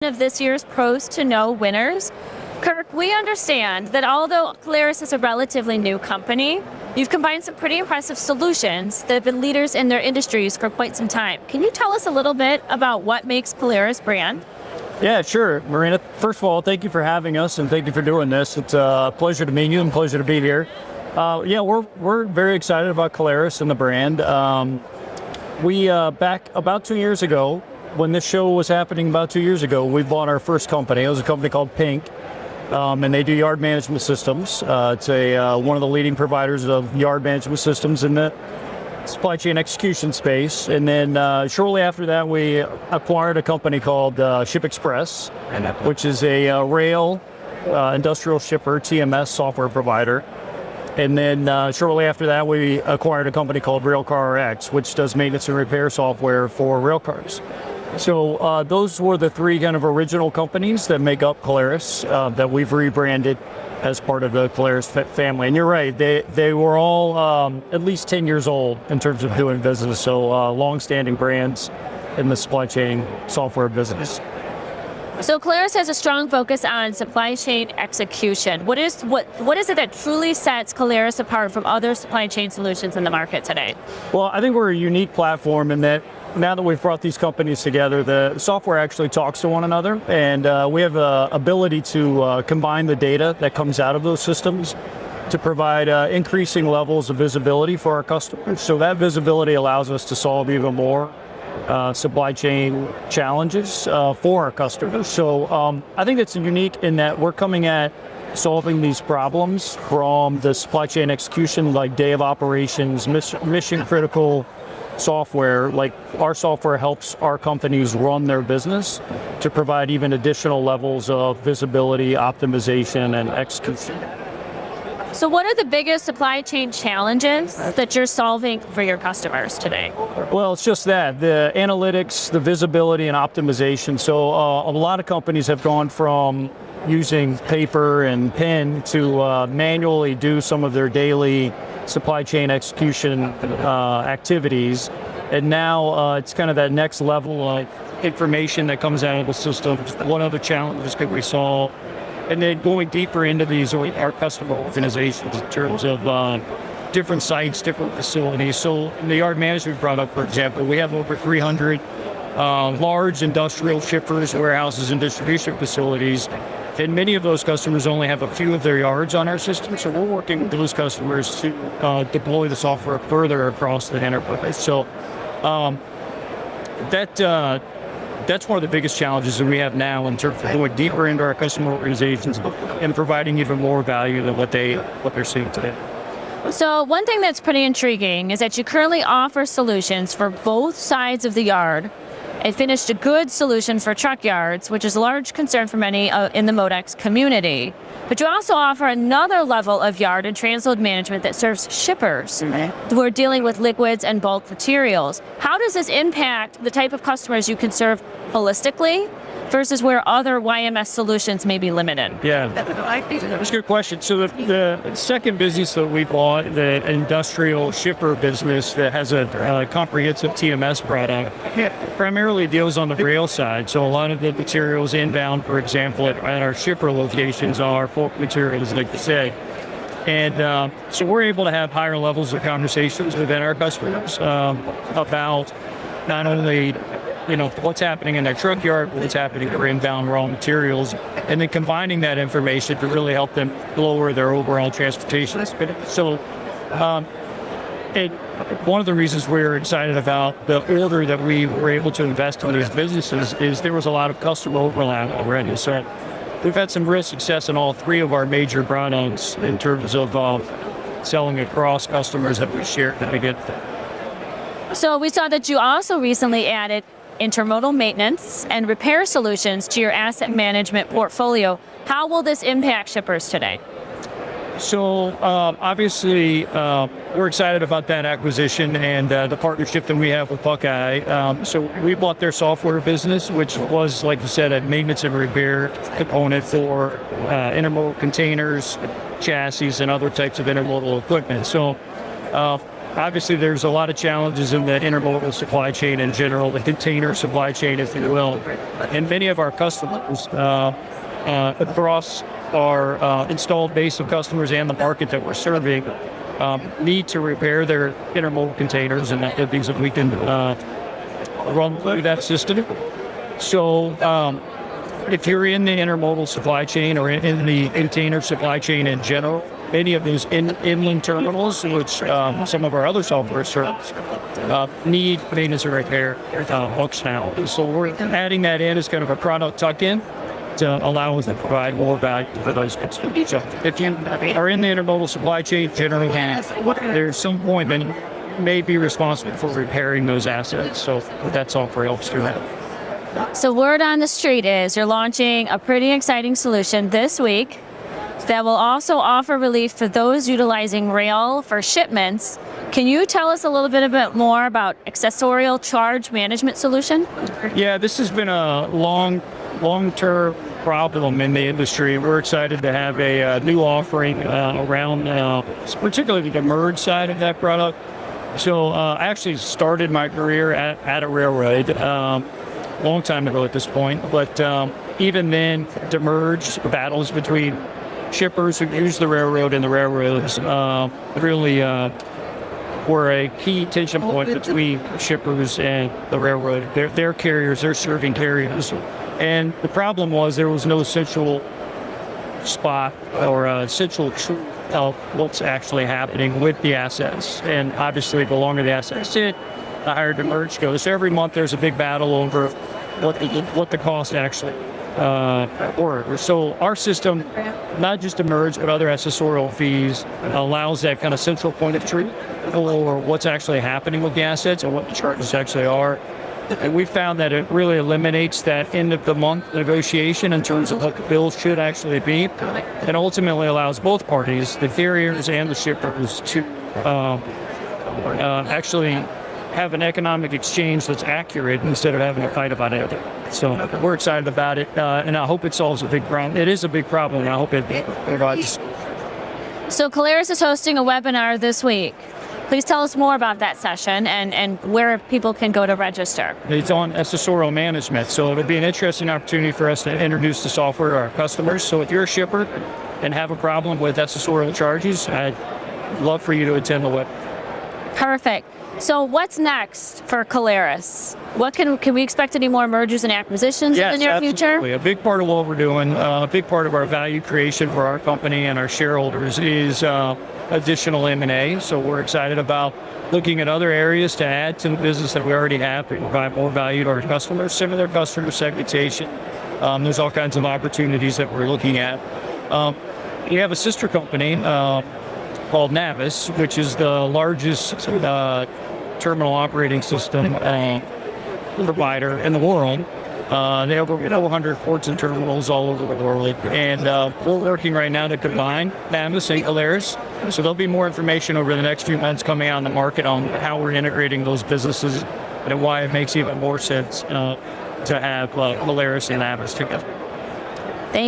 Of this year's Pros to Know winners. Kirk, we understand that although Kaleris is a relatively new company, you've combined some pretty impressive solutions that have been leaders in their industries for quite some time. Can you tell us a little bit about what makes Kaleris brand? Yeah, sure, Marina. First of all, thank you for having us and thank you for doing this. It's a pleasure to meet you and a pleasure to be here. We're very excited about Kaleris and the brand. We back about 2 years ago, when this show was happening about 2 years ago, we bought our first company. It was a company called Pink, and they do yard management systems. It's one of the leading providers of yard management systems in the supply chain execution space. And then shortly after that, we acquired a company called Ship Express, which is a rail industrial shipper TMS software provider. And then shortly after that, we acquired a company called RailcarRx, which does maintenance and repair software for rail cars. So those were the three kind of original companies that make up Kaleris that we've rebranded as part of the Kaleris family. And you're right, they were all at least 10 years old in terms of doing business. So long-standing brands in the supply chain software business. So Kaleris has a strong focus on supply chain execution. What is it that truly sets Kaleris apart from other supply chain solutions in the market today? Well, I think we're a unique platform in that now that we've brought these companies together, the software actually talks to one another, and we have the ability to combine the data that comes out of those systems to provide increasing levels of visibility for our customers. So that visibility allows us to solve even more supply chain challenges for our customers. So I think it's unique in that we're coming at solving these problems from the supply chain execution, like day of operations, mission critical software. Like our software helps our companies run their business to provide even additional levels of visibility, optimization, and execution. So what are the biggest supply chain challenges that you're solving for your customers today? Well, it's just that, the analytics, the visibility, and optimization. So a lot of companies have gone from using paper and pen to manually do some of their daily supply chain execution activities. And now it's kind of that next level of information that comes out of the system. What other challenges could we solve? And then going deeper into these, our customer organizations in terms of different sites, different facilities. So in the yard management product, for example, we have over 300 large industrial shippers, warehouses, and distribution facilities. And many of those customers only have a few of their yards on our system. So we're working with those customers to deploy the software further across the enterprise. So that's one of the biggest challenges that we have now in terms of going deeper into our customer organizations and providing even more value than what they're seeing today. So one thing that's pretty intriguing is that you currently offer solutions for both sides of the yard. It finished a good solution for truck yards, which is a large concern for many in the MODEX community. But you also offer another level of yard and transload management that serves shippers who are dealing with liquids and bulk materials. How does this impact the type of customers you can serve holistically versus where other YMS solutions may be limited? Yeah, that's a good question. So the second business that we bought, the industrial shipper business that has a comprehensive TMS product, primarily deals on the rail side. So a lot of the materials inbound, for example, at our shipper locations are bulk materials, like you say. And so we're able to have higher levels of conversations within our customers about not only what's happening in their truck yard, what's happening for inbound raw materials, and then combining that information to really help them lower their overall transportation. So one of the reasons we're excited about the order that we were able to invest in these businesses is there was a lot of customer overlap already. So we've had some real success in all three of our major products in terms of selling across customers that we share that we get. So we saw that you also recently added intermodal maintenance and repair solutions to your asset management portfolio. How will this impact shippers today? So obviously, we're excited about that acquisition and the partnership that we have with Buckeye. So we bought their software business, which was, like you said, a maintenance and repair component for intermodal containers, chassis, and other types of intermodal equipment. So obviously there's a lot of challenges in the intermodal supply chain in general, the container supply chain, if you will. And many of our customers across our installed base of customers and the market that we're serving need to repair their intermodal containers, and that means that we can run through that system. So if you're in the intermodal supply chain or in the container supply chain in general, many of these inland terminals, which some of our other software serves, need maintenance and repair functionality. So we're adding that in as kind of a product tuck-in to allow us to provide more value for those customers. So if you are in the intermodal supply chain, generally, there's some point that you may be responsible for repairing those assets. So that software helps do that. So word on the street is you're launching a pretty exciting solution this week that will also offer relief for those utilizing rail for shipments. Can you tell us a little bit more about Accessorial charge management solution? Yeah, this has been a long-term problem in the industry. We're excited to have a new offering around particularly the merge side of that product. So I actually started my career at a railroad long time ago at this point, but even then, demurrage battles between shippers who use the railroad and the railroads really were a key tension point between shippers and the railroad. Their carriers, their serving carriers. And the problem was there was no central spot or a central truth of what's actually happening with the assets. And obviously, the longer the assets sit, the higher the merge goes. So every month there's a big battle over what the cost actually were. So our system, not just merge, but other accessorial fees, allows that kind of central point of truth or what's actually happening with the assets and what the charges actually are. And we found that it really eliminates that end of the month negotiation in terms of what the bills should actually be, and ultimately allows both parties, the carriers and the shippers, to actually have an economic exchange that's accurate instead of having to fight about it. So we're excited about it, and I hope it solves a big problem. It is a big problem, and I hope it provides. So Kaleris is hosting a webinar this week. Please tell us more about that session and where people can go to register. It's on accessorial management, so it'll be an interesting opportunity for us to introduce the software to our customers. So if you're a shipper and have a problem with accessorial charges, I'd love for you to attend the webinar. Perfect. So what's next for Kaleris? What can we expect any more mergers and acquisitions in the near future? A big part of what we're doing, a big part of our value creation for our company and our shareholders is additional M&A. So we're excited about looking at other areas to add to the business that we already have to provide more value to our customers, similar customer segmentation. There's all kinds of opportunities that we're looking at. We have a sister company called Navis, which is the largest terminal operating system provider in the world. They have over 100 ports and terminals all over the world, and we're working right now to combine Navis and Kaleris. So there'll be more information over the next few months coming out in the market on how we're integrating those businesses and why it makes even more sense to have Kaleris and Navis together.